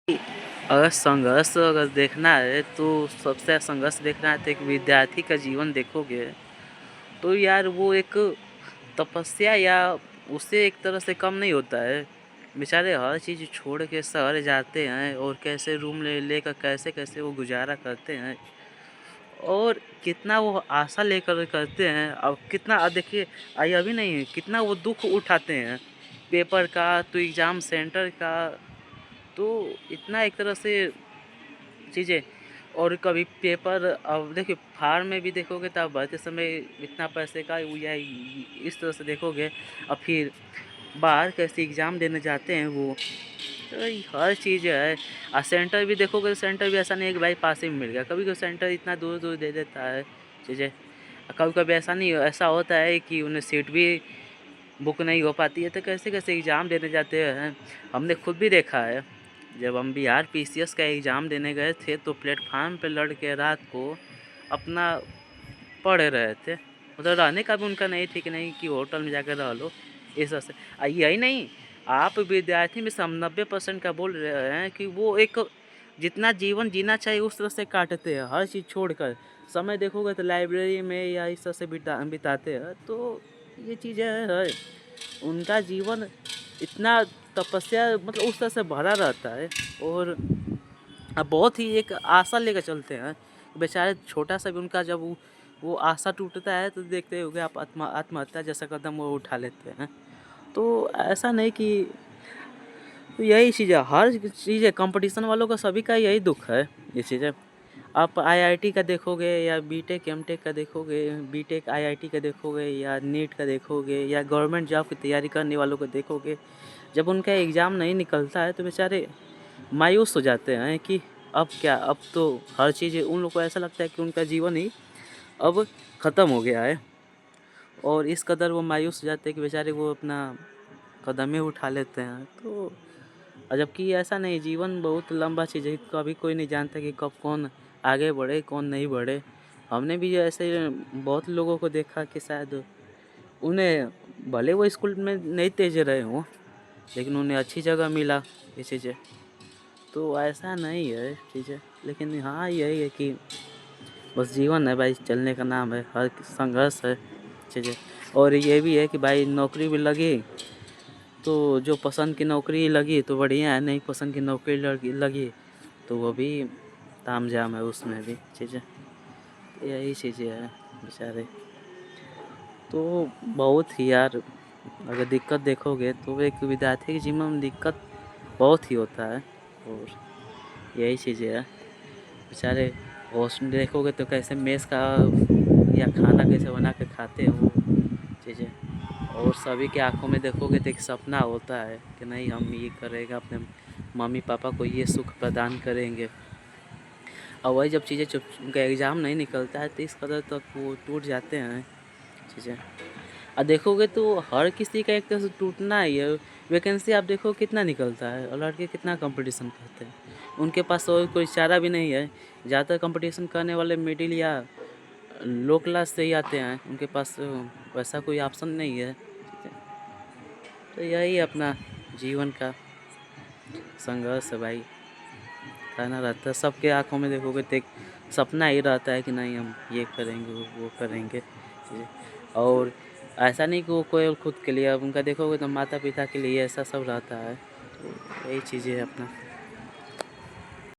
अगर देखना है तो सबसे संघर्ष देखना है तो एक विद्यार्थी का जीवन देखोगे तो यार वो एक तपस्या या उससे एक तरह से कम नहीं होता है। बेचारे हर चीज़ छोड़ के शहर जाते हैं और कैसे रूम ले लेकर कैसे कैसे वो गुजारा करते हैं और कितना वो आशा लेकर करते हैं। अब कितना देखिए आई अभी नहीं कितना वो दुख उठाते हैं पेपर का तो एग्ज़ाम सेंटर का। तो इतना एक तरह से चीज़ें और कभी पेपर अब देखिए फार्म में भी देखोगे तो आप भरते समय इतना पैसे का या इस तरह से देखोगे और फिर बाहर कैसे एग्ज़ाम देने जाते हैं वो। तो हर चीज़ है और सेंटर भी देखोगे तो सेंटर भी ऐसा नहीं है कि भाई पास ही में मिल गया। कभी कभी सेंटर इतना दूर दूर दे देता है चीज़ें। कभी कभी ऐसा होता है कि उन्हें सीट भी बुक नहीं हो पाती है तो कैसे कैसे एग्ज़ाम देने जाते हैं। हमने खुद भी देखा है जब हम बिहार पीसीएस का एग्ज़ाम देने गए थे तो प्लेटफार्म पे लड़ के रात को अपना पढ़ रहे थे। उधर रहने का भी उनका नहीं थी कि नहीं कि होटल में जाकर रह लो इस वजह से। यही नहीं आप विद्यार्थी में सब 90% का बोल रहे हैं कि वो एक जितना जीवन जीना चाहिए उस तरह से काटते हैं हर चीज़ छोड़कर। समय देखोगे तो लाइब्रेरी में या इस तरह से बिताते हैं। तो ये चीज़ें है उनका जीवन इतना तपस्या मतलब उस तरह से भरा रहता है और अब बहुत ही एक आशा लेकर चलते हैं। बेचारे छोटा सा भी उनका जब वो आशा टूटता है तो देखते होगे आप आत्महत्या जैसा कदम वो उठा लेते हैं। तो ऐसा नहीं कि तो यही चीज़ है हर चीज़ है कंपटीशन वालों का सभी का यही दुख है ये चीज़ें। आप आईआईटी का देखोगे या बीटेक एमटेक का देखोगे बीटेक आईआईटी का देखोगे या नीट का देखोगे या गवर्नमेंट जॉब की तैयारी करने वालों को देखोगे जब उनका एग्ज़ाम नहीं निकलता है तो बेचारे मायूस हो जाते हैं कि अब क्या अब तो हर चीज़ उन लोग को ऐसा लगता है कि उनका जीवन ही अब ख़त्म हो गया है और इस कदर वो मायूस हो जाते हैं कि बेचारे वो अपना कदम ही उठा लेते हैं। तो जबकि ऐसा नहीं जीवन बहुत लंबा चीज़ है कभी कोई नहीं जानता कि कब कौन आगे बढ़े कौन नहीं बढ़े। हमने भी ऐसे बहुत लोगों को देखा कि शायद उन्हें भले वो स्कूल में नहीं तेज रहे हों लेकिन उन्हें अच्छी जगह मिला ये चीज़ें। तो ऐसा नहीं है चीज़ें लेकिन हाँ यही है कि बस जीवन है भाई चलने का नाम है हर संघर्ष है चीज़ें। और ये भी है कि भाई नौकरी भी लगी तो जो पसंद की नौकरी लगी तो बढ़िया है नहीं पसंद की नौकरी लगी तो वो भी तामझाम है उसमें भी चीज़ें। यही चीज़ें हैं बेचारे। तो बहुत ही यार अगर दिक्कत देखोगे तो एक विद्यार्थी के जीवन में दिक्कत बहुत ही होता है और यही चीज़ें है बेचारे। हॉस्टल देखोगे तो कैसे मेस का या खाना कैसे बना के खाते हैं वो चीज़ें। और सभी के आंखों में देखोगे तो एक सपना होता है कि नहीं हम ये करेंगे अपने मम्मी पापा को ये सुख प्रदान करेंगे। और वही जब चीज़ें जब उनका एग्ज़ाम नहीं निकलता है तो इस कदर तक वो टूट जाते हैं चीज़ें। और देखोगे तो हर किसी का एक तरह से टूटना ही है। वैकेंसी आप देखो कितना निकलता है और लड़के कितना कंपटीशन करते हैं। उनके पास और कोई चारा भी नहीं है। ज़्यादातर कंपटीशन करने वाले मिडिल या लो क्लास से ही आते हैं उनके पास वैसा कोई ऑप्शन नहीं है। तो यही अपना जीवन का संघर्ष है भाई करना रहता है। सबके आंखों में देखोगे तो एक सपना ही रहता है कि नहीं हम ये करेंगे वो करेंगे। और ऐसा नहीं कि वो कोई खुद के लिए अब उनका देखोगे तो माता पिता के लिए ऐसा सब रहता है। तो यही चीज़ें है अपना।